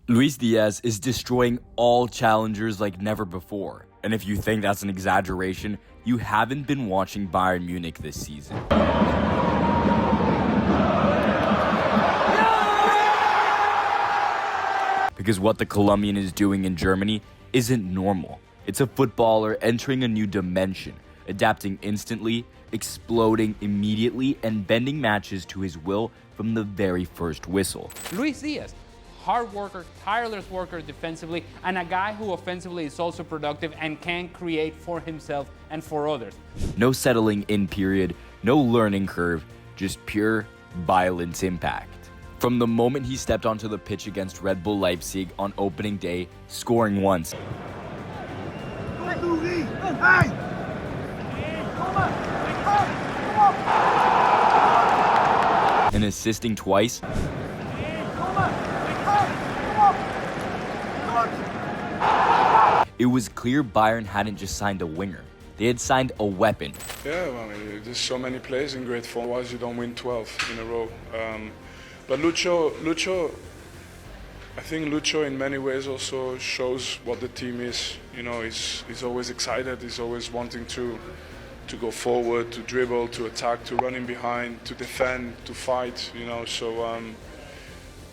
Luis Díaz is destroying all challengers like never before. And if you think that's an exaggeration, you haven't been watching Bayern Munich this season. Because what the Colombian is doing in Germany isn't normal. It's a footballer entering a new dimension, adapting instantly, exploding immediately, and bending matches to his will from the very first whistle. Luis Díaz, hard worker, tireless worker defensively, and a guy who offensively is also productive and can create for himself and for others. No settling in period, no learning curve, just pure, violent impact. From the moment he stepped onto the pitch against Red Bull Leipzig on opening day, scoring once, and assisting twice, it was clear Bayern hadn't just signed a winger. They had signed a weapon. Yeah, well, I mean, there's so many players in great form. Otherwise, you don't win 12 in a row. But Lucho, I think Lucho in many ways also shows what the team is. You know, he's always excited. He's always wanting to go forward, to dribble, to attack, to run in behind, to defend, to fight. You know, so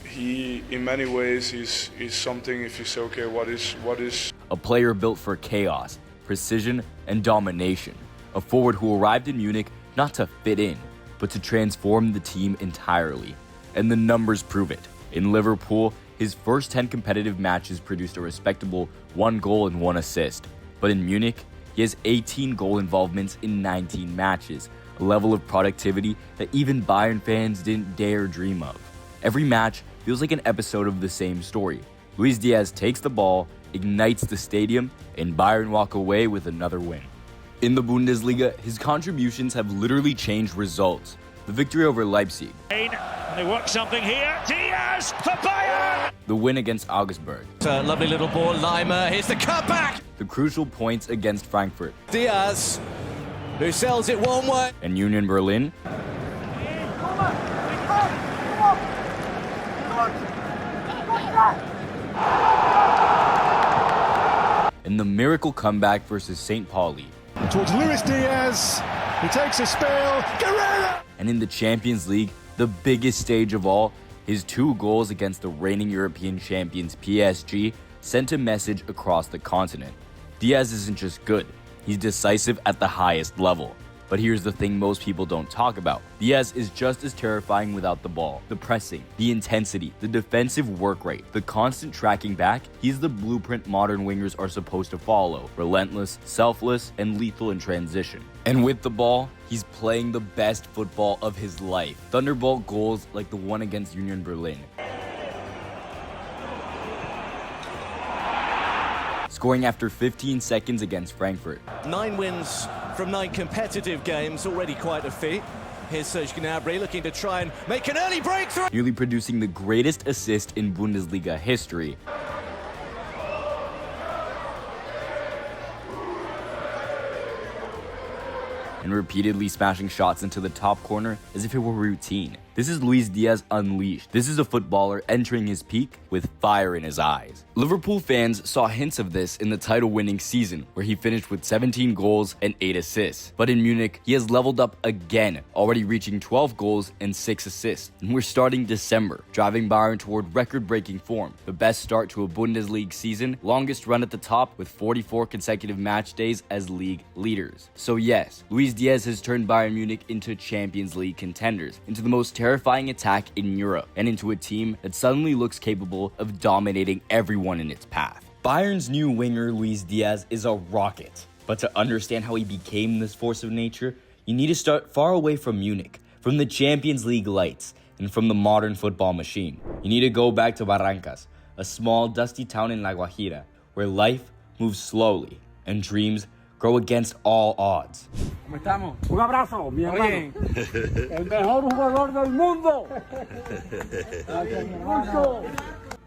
he in many ways is something. If you say, okay, what is a player built for chaos, precision, and domination. A forward who arrived in Munich not to fit in, but to transform the team entirely. And the numbers prove it. In Liverpool, his first 10 competitive matches produced a respectable 1 goal and 1 assist. But in Munich, he has 18 goal involvements in 19 matches, a level of productivity that even Bayern fans didn't dare dream of. Every match feels like an episode of the same story. Luis Díaz takes the ball, ignites the stadium, and Bayern walk away with another win. In the Bundesliga, his contributions have literally changed results. The victory over Leipzig. They work something here. Díaz for Bayern! The win against Augsburg. Lovely little ball, Lima. Here's the cutback. The crucial points against Frankfurt. Díaz, who sells it one way. And Union Berlin. And the miracle comeback versus St. Pauli. Towards Luis Díaz. He takes a spill. Guerrero! And in the Champions League, the biggest stage of all, his 2 goals against the reigning European champions PSG sent a message across the continent. Díaz isn't just good, he's decisive at the highest level. But here's the thing most people don't talk about. Díaz is just as terrifying without the ball. The pressing, the intensity, the defensive work rate, the constant tracking back, he's the blueprint modern wingers are supposed to follow. Relentless, selfless, and lethal in transition. And with the ball, he's playing the best football of his life. Thunderbolt goals like the one against Union Berlin. Scoring after 15 seconds against Frankfurt. 9 wins from 9 competitive games, already quite a feat. Here's Serge Gnabry looking to try and make an early breakthrough. Nearly producing the greatest assist in Bundesliga history. And repeatedly smashing shots into the top corner as if it were routine. This is Luis Díaz unleashed. This is a footballer entering his peak with fire in his eyes. Liverpool fans saw hints of this in the title-winning season, where he finished with 17 goals and 8 assists. But in Munich, he has leveled up again, already reaching 12 goals and 6 assists. And we're starting December, driving Bayern toward record-breaking form. The best start to a Bundesliga season, longest run at the top with 44 consecutive match days as league leaders. So yes, Luis Díaz has turned Bayern Munich into Champions League contenders, into the most terrifying attack in Europe, and into a team that suddenly looks capable of dominating everyone in its path. Bayern's new winger, Luis Díaz, is a rocket. But to understand how he became this force of nature, you need to start far away from Munich, from the Champions League lights, and from the modern football machine. You need to go back to Barrancas, a small, dusty town in La Guajira, where life moves slowly and dreams grow against all odds. ¿Cómo estamos? Un abrazo, mi hermano. El mejor jugador del mundo.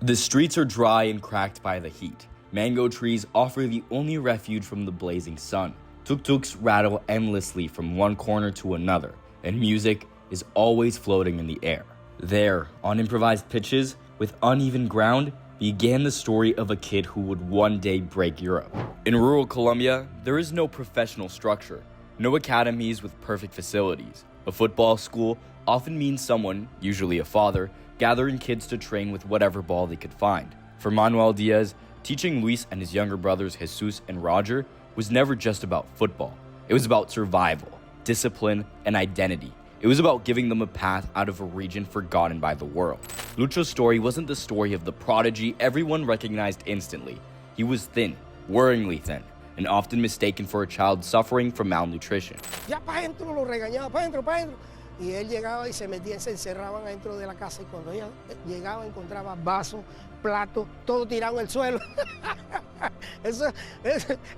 The streets are dry and cracked by the heat. Mango trees offer the only refuge from the blazing sun. Tuk-tuks rattle endlessly from one corner to another, and music is always floating in the air. There, on improvised pitches, with uneven ground, began the story of a kid who would one day break Europe. In rural Colombia, there is no professional structure, no academies with perfect facilities. A football school often means someone, usually a father, gathering kids to train with whatever ball they could find. For Manuel Díaz, teaching Luis and his younger brothers Jesus and Roger was never just about football. It was about survival, discipline, and identity. It was about giving them a path out of a region forgotten by the world. Lucho's story wasn't the story of the prodigy everyone recognized instantly. He was thin, worryingly thin, and often mistaken for a child suffering from malnutrition. Ya pa' adentro lo regañaba, pa' adentro, pa' adentro. Y él llegaba y se metían, se encerraban adentro de la casa y cuando ella llegaba encontraba vasos, platos, todo tirado en el suelo.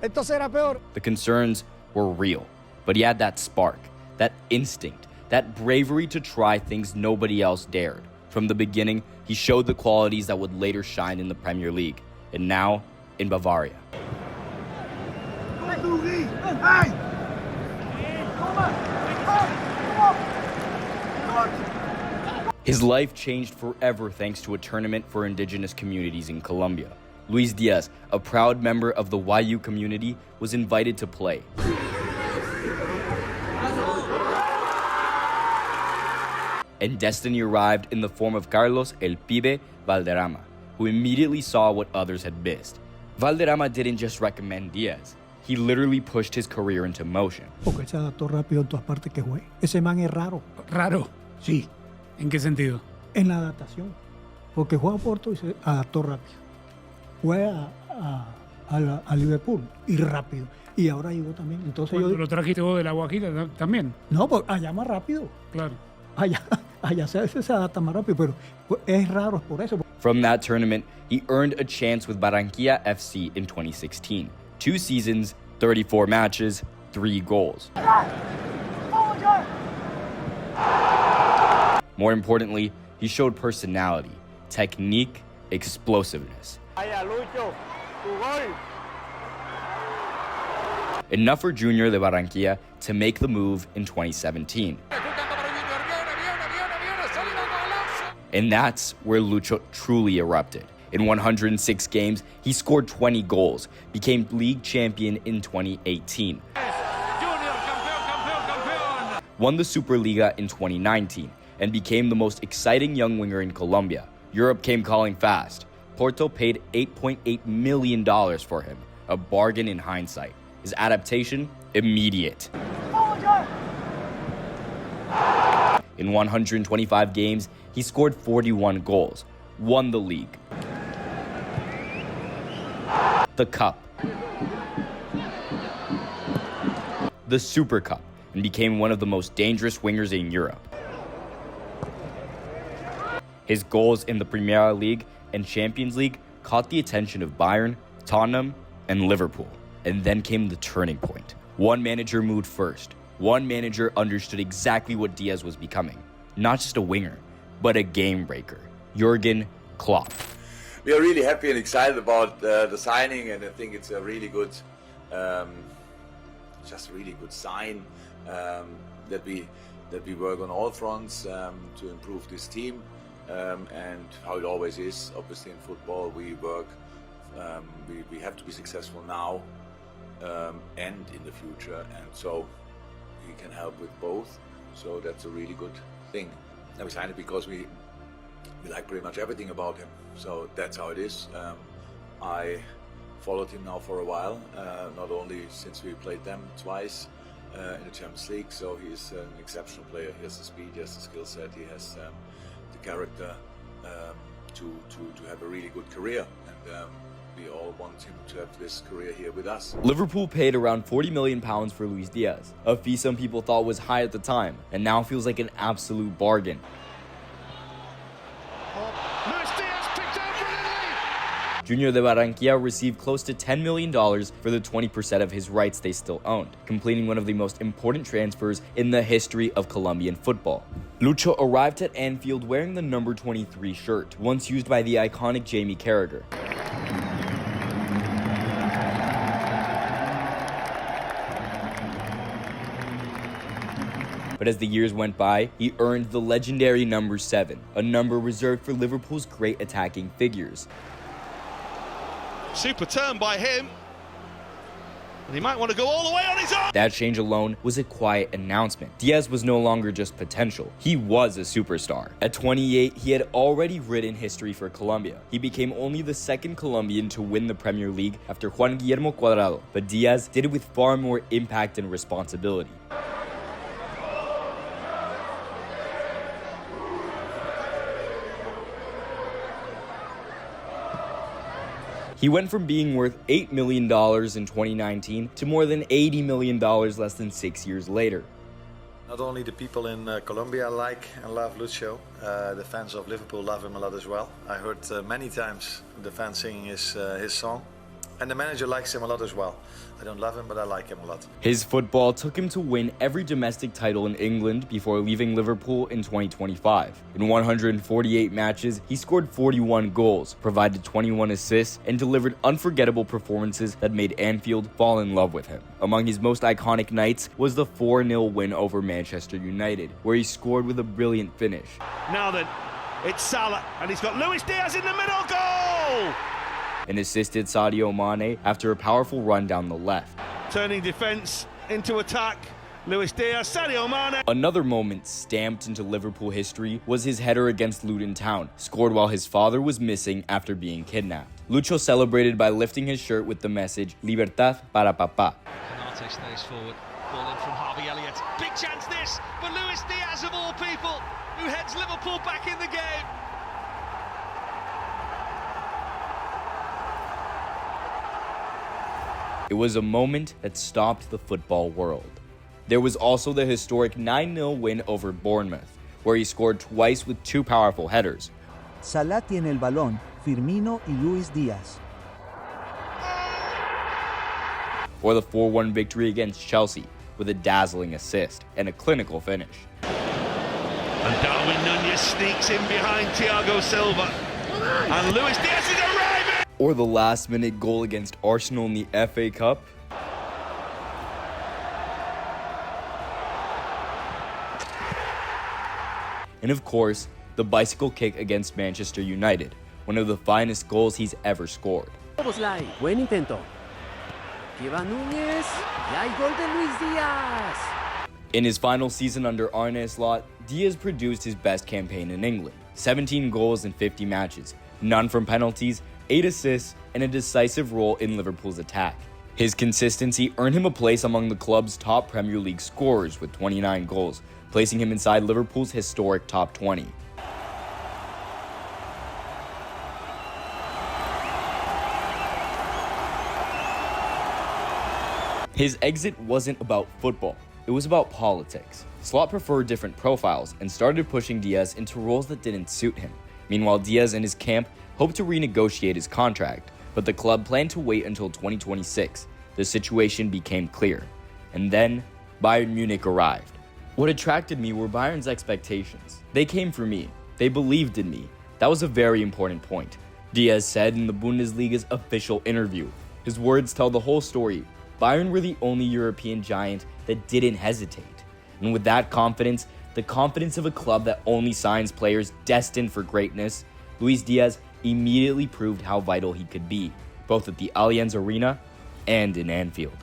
Entonces era peor. The concerns were real, but he had that spark, that instinct, that bravery to try things nobody else dared. From the beginning, he showed the qualities that would later shine in the Premier League, and now in Bavaria. His life changed forever thanks to a tournament for indigenous communities in Colombia. Luis Díaz, a proud member of the YU community, was invited to play. And destiny arrived in the form of Carlos El Pibe Valderrama, who immediately saw what others had missed. Valderrama didn't just recommend Díaz. He literally pushed his career into motion. Porque él se adaptó rápido en todas partes que juegue. Ese man es raro. Raro. Sí. ¿En qué sentido? En la adaptación. Porque juega a Porto y se adaptó rápido. Juega a Liverpool y rápido. Y ahora llegó también. Entonces Cuando lo trajiste vos de la Guajira también. No, pues allá más rápido. Claro. Allá se adapta más rápido, pero es raro, es por eso. From that tournament, he earned a chance with Barranquilla FC in 2016. 2 seasons, 34 matches, 3 goals. More importantly, he showed personality, technique, explosiveness. Enough for Junior de Barranquilla to make the move in 2017. And that's where Lucho truly erupted. In 106 games, he scored 20 goals, became league champion in 2018, won the Superliga in 2019, and became the most exciting young winger in Colombia. Europe came calling fast. Porto paid $8.8 million for him, a bargain in hindsight. His adaptation, immediate. In 125 games, he scored 41 goals, won the league, the Cup, the Super Cup, and became one of the most dangerous wingers in Europe. His goals in the Premier League and Champions League caught the attention of Bayern, Tottenham, and Liverpool. And then came the turning point. One manager moved first. One manager understood exactly what Díaz was becoming. Not just a winger, but a game breaker. Jürgen Klopp. We are really happy and excited about the signing, and I think it's a really good, just a really good sign that we work on all fronts to improve this team. And how it always is, obviously in football, we work. We have to be successful now and in the future, and so he can help with both. So that's a really good thing. And we signed it because we like pretty much everything about him. So that's how it is. I followed him now for a while, not only since we played them twice in the Champions League. So he's an exceptional player. He has the speed, he has the skill set, he has the character to have a really good career. And we all want him to have this career here with us. Liverpool paid around £40 million for Luis Díaz, a fee some people thought was high at the time, and now feels like an absolute bargain. Junior de Barranquilla received close to $10 million for the 20% of his rights they still owned, completing one of the most important transfers in the history of Colombian football. Lucho arrived at Anfield wearing the number 23 shirt, once used by the iconic Jamie Carragher. But as the years went by, he earned the legendary number 7, a number reserved for Liverpool's great attacking figures. Super turn by him. And he might want to go all the way on his own. That change alone was a quiet announcement. Díaz was no longer just potential. He was a superstar. At 28, he had already written history for Colombia. He became only the second Colombian to win the Premier League after Juan Guillermo Cuadrado, but Díaz did it with far more impact and responsibility. He went from being worth $8 million in 2019 to more than $80 million less than 6 years later. Not only the people in Colombia like and love Lucho, the fans of Liverpool love him a lot as well. I heard many times the fans singing his song, and the manager likes him a lot as well. I don't love him, but I like him a lot. His football took him to win every domestic title in England before leaving Liverpool in 2025. In 148 matches, he scored 41 goals, provided 21 assists, and delivered unforgettable performances that made Anfield fall in love with him. Among his most iconic nights was the 4-0 win over Manchester United, where he scored with a brilliant finish. Now then, it's Salah, and he's got Luis Díaz in the middle. Goal! And assisted Sadio Mane after a powerful run down the left. Turning defence into attack. Luis Díaz, Sadio Mane. Another moment stamped into Liverpool history was his header against Luton Town, scored while his father was missing after being kidnapped. Lucho celebrated by lifting his shirt with the message, Libertad para papá. Canate stays forward, ball in from Harvey Elliott. Big chance this for Luis Díaz of all people, who heads Liverpool back in the game. It was a moment that stopped the football world. There was also the historic 9-0 win over Bournemouth, where he scored twice with two powerful headers. Salah tiene el balón, Firmino y Luis Díaz. Or the 4-1 victory against Chelsea, with a dazzling assist and a clinical finish. And Darwin Núñez sneaks in behind Thiago Silva. And Luis Díaz is arriving! Or the last-minute goal against Arsenal in the FA Cup. And of course, the bicycle kick against Manchester United, one of the finest goals he's ever scored. Buen intento. Lleva Núñez y hay gol de Luis Díaz. In his final season under Arne Slot, Díaz produced his best campaign in England. 17 goals in 50 matches, none from penalties, 8 assists, and a decisive role in Liverpool's attack. His consistency earned him a place among the club's top Premier League scorers with 29 goals, placing him inside Liverpool's historic top 20. His exit wasn't about football, it was about politics. Slot preferred different profiles and started pushing Díaz into roles that didn't suit him. Meanwhile, Díaz and his camp hoped to renegotiate his contract, but the club planned to wait until 2026. The situation became clear. And then, Bayern Munich arrived. What attracted me were Bayern's expectations. They came for me. They believed in me. That was a very important point. Díaz said in the Bundesliga's official interview. His words tell the whole story. Bayern were the only European giant that didn't hesitate. And with that confidence, the confidence of a club that only signs players destined for greatness, Luis Díaz immediately proved how vital he could be, both at the Allianz Arena and in Anfield.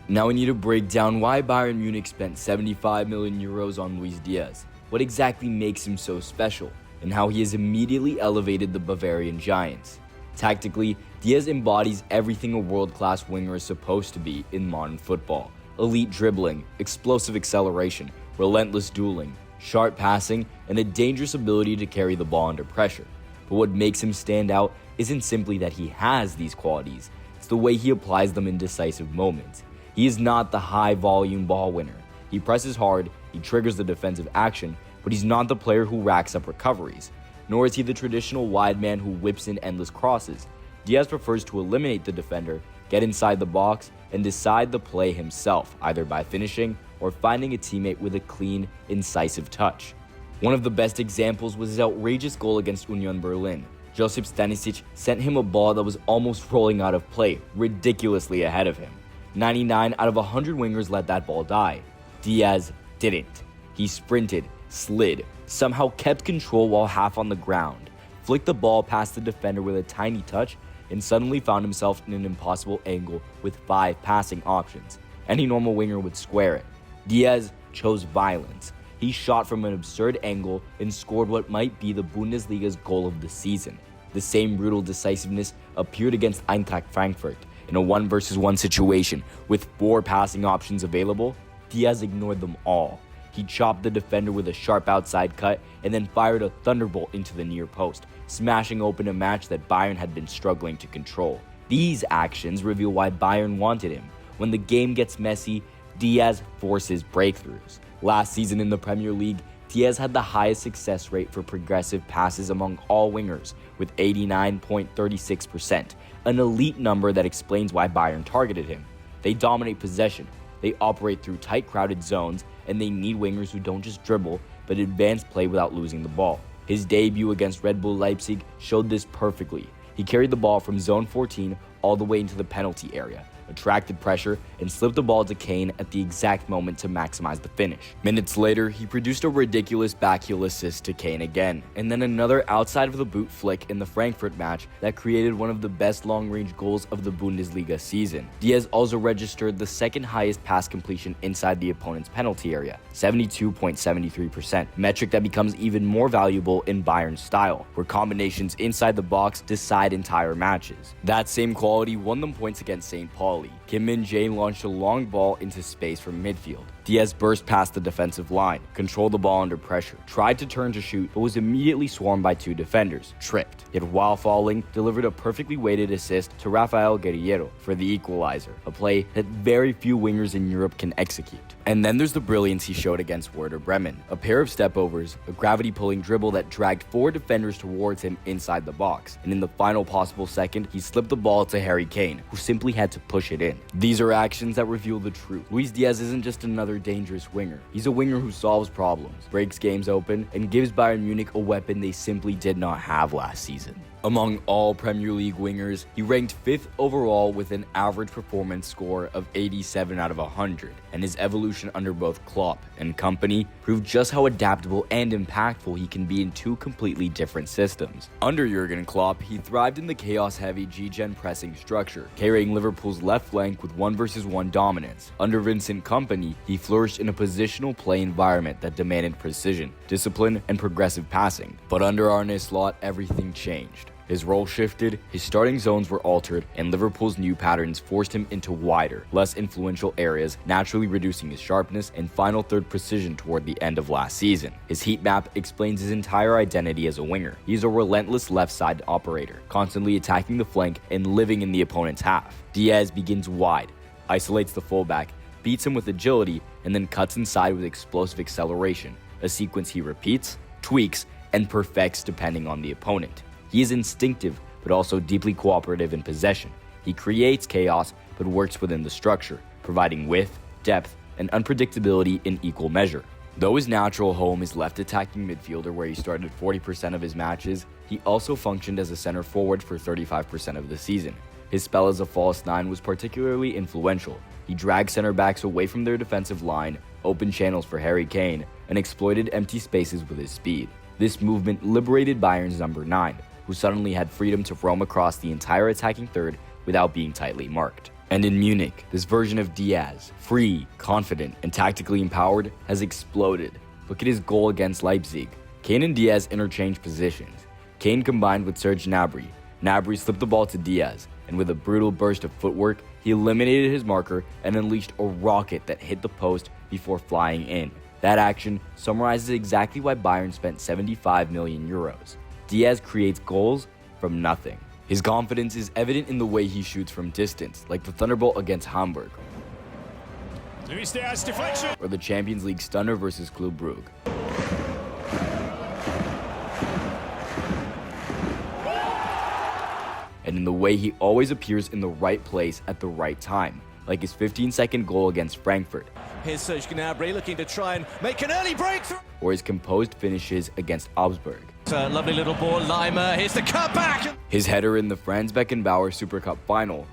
Now we need to break down why Bayern Munich spent 75 million euros on Luis Díaz, what exactly makes him so special, and how he has immediately elevated the Bavarian Giants. Tactically, Díaz embodies everything a world-class winger is supposed to be in modern football. Elite dribbling, explosive acceleration, relentless dueling, sharp passing, and a dangerous ability to carry the ball under pressure. But what makes him stand out isn't simply that he has these qualities, it's the way he applies them in decisive moments. He is not the high-volume ball winner. He presses hard, he triggers the defensive action, but he's not the player who racks up recoveries. Nor is he the traditional wide man who whips in endless crosses. Díaz prefers to eliminate the defender, get inside the box, and decide the play himself, either by finishing or finding a teammate with a clean, incisive touch. One of the best examples was his outrageous goal against Union Berlin. Josip Stanisic sent him a ball that was almost rolling out of play, ridiculously ahead of him. 99 out of 100 wingers let that ball die. Díaz didn't. He sprinted, slid, somehow kept control while half on the ground, flicked the ball past the defender with a tiny touch, and suddenly found himself in an impossible angle with 5 passing options. Any normal winger would square it. Díaz chose violence. He shot from an absurd angle and scored what might be the Bundesliga's goal of the season. The same brutal decisiveness appeared against Eintracht Frankfurt. In a 1-versus-1 situation with 4 passing options available, Díaz ignored them all. He chopped the defender with a sharp outside cut and then fired a thunderbolt into the near post, smashing open a match that Bayern had been struggling to control. These actions reveal why Bayern wanted him. When the game gets messy, Díaz forces breakthroughs. Last season in the Premier League, Díaz had the highest success rate for progressive passes among all wingers, with 89.36%, an elite number that explains why Bayern targeted him. They dominate possession, they operate through tight crowded zones, and they need wingers who don't just dribble, but advance play without losing the ball. His debut against Red Bull Leipzig showed this perfectly. He carried the ball from zone 14 all the way into the penalty area, attracted pressure, and slipped the ball to Kane at the exact moment to maximize the finish. Minutes later, he produced a ridiculous backheel assist to Kane again, and then another outside of the boot flick in the Frankfurt match that created one of the best long-range goals of the Bundesliga season. Díaz also registered the second highest pass completion inside the opponent's penalty area, 72.73%, metric that becomes even more valuable in Bayern's style, where combinations inside the box decide entire matches. That same quality won them points against St. Paul. Kim Min-jae launched a long ball into space from midfield. Díaz burst past the defensive line, controlled the ball under pressure, tried to turn to shoot, but was immediately swarmed by 2 defenders, tripped. Yet while falling, delivered a perfectly weighted assist to Rafael Guerreiro for the equalizer, a play that very few wingers in Europe can execute. And then there's the brilliance he showed against Werder Bremen, a pair of stepovers, a gravity-pulling dribble that dragged 4 defenders towards him inside the box, and in the final possible second, he slipped the ball to Harry Kane, who simply had to push it in. These are actions that reveal the truth. Luis Díaz isn't just another dangerous winger. He's a winger who solves problems, breaks games open, and gives Bayern Munich a weapon they simply did not have last season. Among all Premier League wingers, he ranked 5th overall with an average performance score of 87 out of 100, and his evolution under both Klopp and company proved just how adaptable and impactful he can be in 2 completely different systems. Under Jurgen Klopp, he thrived in the chaos-heavy G-Gen pressing structure, carrying Liverpool's left flank with 1-versus-1 dominance. Under Vincent Kompany, he flourished in a positional play environment that demanded precision, discipline, and progressive passing. But under Arne Slot, everything changed. His role shifted, his starting zones were altered, and Liverpool's new patterns forced him into wider, less influential areas, naturally reducing his sharpness and final third precision toward the end of last season. His heat map explains his entire identity as a winger. He's a relentless left side operator, constantly attacking the flank and living in the opponent's half. Díaz begins wide, isolates the fullback, beats him with agility, and then cuts inside with explosive acceleration, a sequence he repeats, tweaks, and perfects depending on the opponent. He is instinctive, but also deeply cooperative in possession. He creates chaos, but works within the structure, providing width, depth, and unpredictability in equal measure. Though his natural home is left attacking midfielder where he started 40% of his matches, he also functioned as a center forward for 35% of the season. His spell as a false 9 was particularly influential. He dragged center backs away from their defensive line, opened channels for Harry Kane, and exploited empty spaces with his speed. This movement liberated Bayern's number 9, who suddenly had freedom to roam across the entire attacking third without being tightly marked. And in Munich, this version of Díaz, free, confident, and tactically empowered, has exploded. Look at his goal against Leipzig. Kane and Díaz interchanged positions. Kane combined with Serge Gnabry. Gnabry slipped the ball to Díaz, and with a brutal burst of footwork, he eliminated his marker and unleashed a rocket that hit the post before flying in. That action summarizes exactly why Bayern spent 75 million euros. Díaz creates goals from nothing. His confidence is evident in the way he shoots from distance, like the thunderbolt against Hamburg, Luis Díaz deflection, or the Champions League stunner versus Club Brugge. And in the way he always appears in the right place at the right time, like his 15-second goal against Frankfurt. Here's Serge Gnabry looking to try and make an early breakthrough. Or his composed finishes against Augsburg. It's a lovely little ball, Lima, here's the cutback. His header in the Franz Beckenbauer Super Cup final.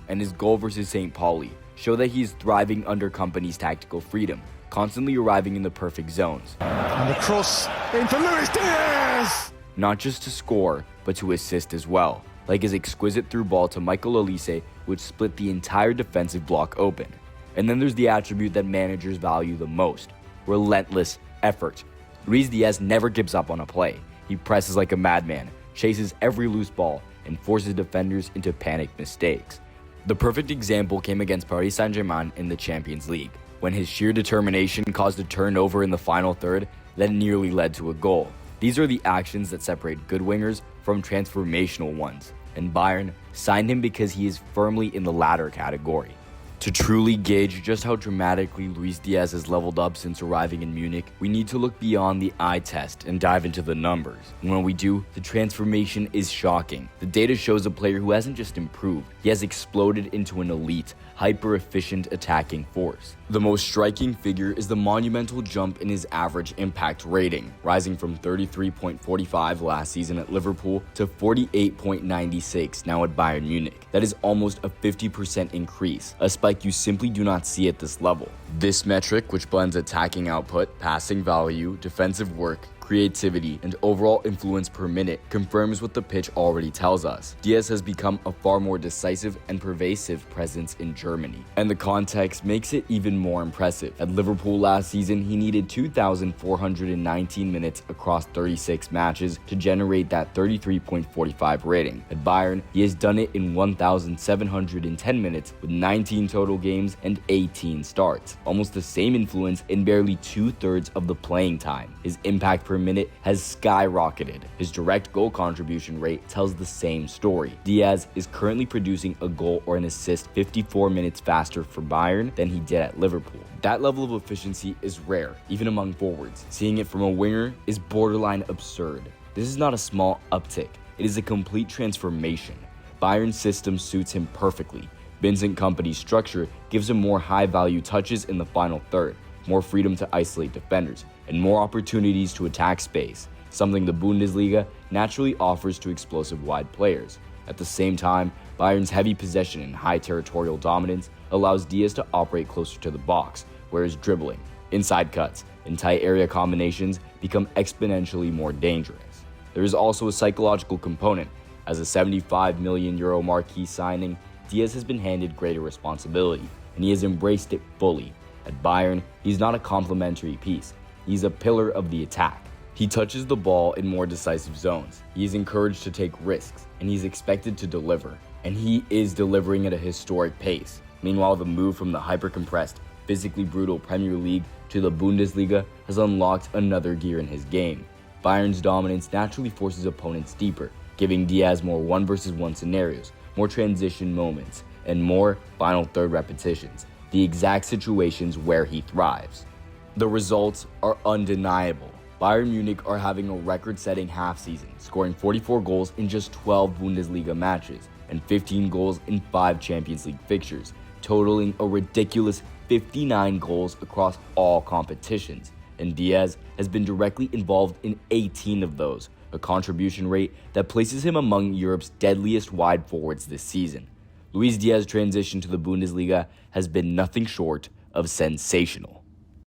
And his goal versus St. Pauli show that he's thriving under Kompany's tactical freedom, constantly arriving in the perfect zones. and the cross in for Luis Díaz. not just to score, but to assist as well, like his exquisite through ball to Michael Olise, which split the entire defensive block open. And then there's the attribute that managers value the most: relentless effort. Luis Díaz never gives up on a play. He presses like a madman, chases every loose ball, and forces defenders into panic mistakes. The perfect example came against Paris Saint-Germain in the Champions League, when his sheer determination caused a turnover in the final third that nearly led to a goal. These are the actions that separate good wingers from transformational ones, and Bayern signed him because he is firmly in the latter category. To truly gauge just how dramatically Luis Díaz has leveled up since arriving in Munich, we need to look beyond the eye test and dive into the numbers. And when we do, the transformation is shocking. The data shows a player who hasn't just improved, he has exploded into an elite, hyper-efficient attacking force. The most striking figure is the monumental jump in his average impact rating, rising from 33.45 last season at Liverpool to 48.96 now at Bayern Munich. That is almost a 50% increase, a spike you simply do not see at this level. This metric, which blends attacking output, passing value, defensive work, creativity, and overall influence per minute, confirms what the pitch already tells us. Díaz has become a far more decisive and pervasive presence in Germany, and the context makes it even more impressive. At Liverpool last season, he needed 2,419 minutes across 36 matches to generate that 33.45 rating. At Bayern, he has done it in 1,710 minutes with 19 total games and 18 starts, almost the same influence in barely 2/3 of the playing time. His impact per minute has skyrocketed. His direct goal contribution rate tells the same story. Díaz is currently producing a goal or an assist 54 minutes faster for Bayern than he did at Liverpool. That level of efficiency is rare, even among forwards. Seeing it from a winger is borderline absurd. This is not a small uptick, it is a complete transformation. Bayern's system suits him perfectly. Vincent Kompany's structure gives him more high-value touches in the final third, more freedom to isolate defenders, and more opportunities to attack space, something the Bundesliga naturally offers to explosive wide players. At the same time, Bayern's heavy possession and high territorial dominance allows Díaz to operate closer to the box, where his dribbling, inside cuts, and tight area combinations become exponentially more dangerous. There is also a psychological component. As a €75 million marquee signing, Díaz has been handed greater responsibility, and he has embraced it fully. At Bayern, he's not a complementary piece. He's a pillar of the attack. He touches the ball in more decisive zones. He is encouraged to take risks, and he's expected to deliver. And he is delivering at a historic pace. Meanwhile, the move from the hyper-compressed, physically brutal Premier League to the Bundesliga has unlocked another gear in his game. Bayern's dominance naturally forces opponents deeper, giving Díaz more 1-versus-1 scenarios, more transition moments, and more final third repetitions, the exact situations where he thrives. The results are undeniable. Bayern Munich are having a record-setting half season, scoring 44 goals in just 12 Bundesliga matches and 15 goals in 5 Champions League fixtures, totaling a ridiculous 59 goals across all competitions. And Díaz has been directly involved in 18 of those, a contribution rate that places him among Europe's deadliest wide forwards this season. Luis Díaz's transition to the Bundesliga has been nothing short of sensational.